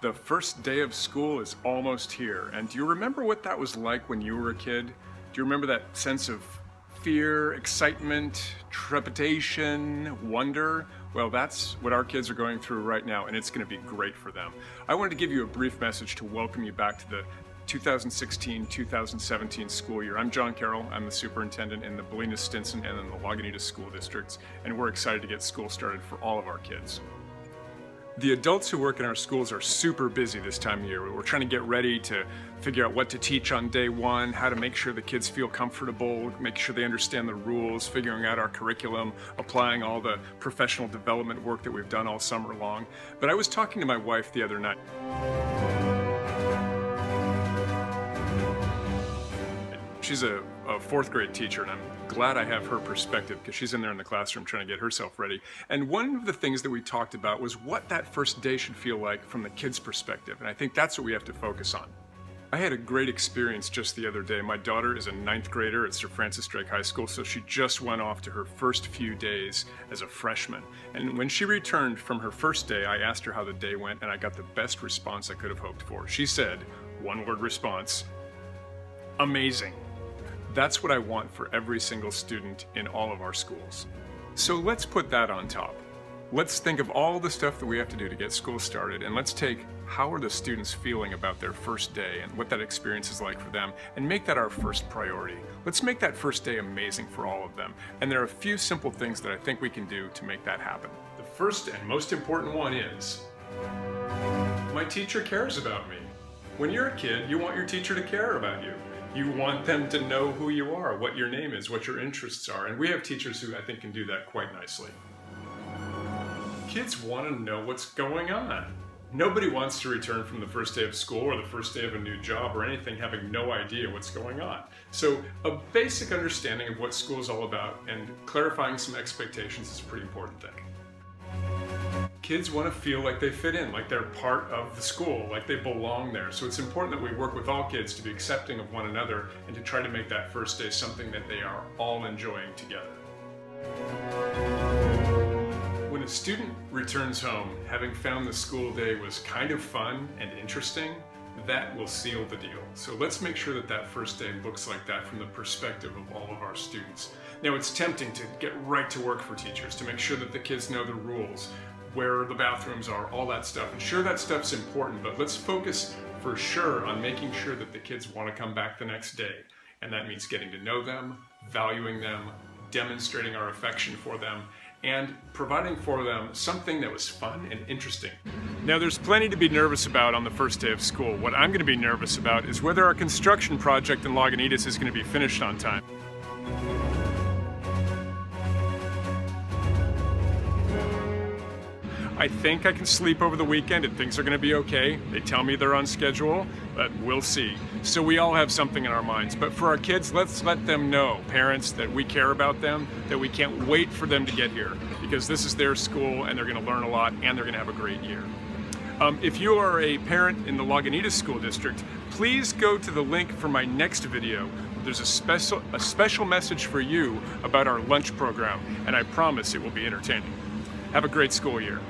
The first day of school is almost here. And do you remember what that was like when you were a kid? Do you remember that sense of fear, excitement, trepidation, wonder? Well, that's what our kids are going through right now, and it's going to be great for them. I wanted to give you a brief message to welcome you back to the 2016-2017 school year. I'm John Carroll. I'm the superintendent in the Bolinas, Stinson, and in the Lagunitas school districts, and we're excited to get school started for all of our kids. The adults who work in our schools are super busy this time of year. We're trying to get ready to figure out what to teach on day one, how to make sure the kids feel comfortable, make sure they understand the rules, figuring out our curriculum, applying all the professional development work that we've done all summer long. But I was talking to my wife the other night. She's a fourth grade teacher, and I'm glad I have her perspective because she's in there in the classroom trying to get herself ready. And one of the things that we talked about was what that first day should feel like from the kids' perspective, and I think that's what we have to focus on. I had a great experience just the other day. My daughter is a 9th grader at Sir Francis Drake High School, so she just went off to her first few days as a freshman. And when she returned from her first day, I asked her how the day went, and I got the best response I could have hoped for. She said, one-word response, amazing. That's what I want for every single student in all of our schools. So let's put that on top. Let's think of all the stuff that we have to do to get school started, and let's take how are the students feeling about their first day and what that experience is like for them, and make that our first priority. Let's make that first day amazing for all of them. And there are a few simple things that I think we can do to make that happen. The first and most important one is, my teacher cares about me. When you're a kid, you want your teacher to care about you. You want them to know who you are, what your name is, what your interests are, and we have teachers who I think can do that quite nicely. Kids want to know what's going on. Nobody wants to return from the first day of school or the first day of a new job or anything having no idea what's going on. So a basic understanding of what school is all about and clarifying some expectations is a pretty important thing. Kids want to feel like they fit in, like they're part of the school, like they belong there. So it's important that we work with all kids to be accepting of one another and to try to make that first day something that they are all enjoying together. When a student returns home, having found the school day was kind of fun and interesting, that will seal the deal. So let's make sure that that first day looks like that from the perspective of all of our students. Now, it's tempting to get right to work for teachers, to make sure that the kids know the rules, where the bathrooms are, all that stuff. And sure, that stuff's important, but let's focus for sure on making sure that the kids want to come back the next day. And that means getting to know them, valuing them, demonstrating our affection for them, and providing for them something that was fun and interesting. Now, there's plenty to be nervous about on the first day of school. What I'm going to be nervous about is whether our construction project in Lagunitas is going to be finished on time. I think I can sleep over the weekend and things are going to be okay. They tell me they're on schedule, but we'll see. So we all have something in our minds. But for our kids, let's let them know, parents, that we care about them, that we can't wait for them to get here because this is their school and they're going to learn a lot and they're going to have a great year. If you are a parent in the Lagunitas School District, please go to the link for my next video. There's a special message for you about our lunch program, and I promise it will be entertaining. Have a great school year.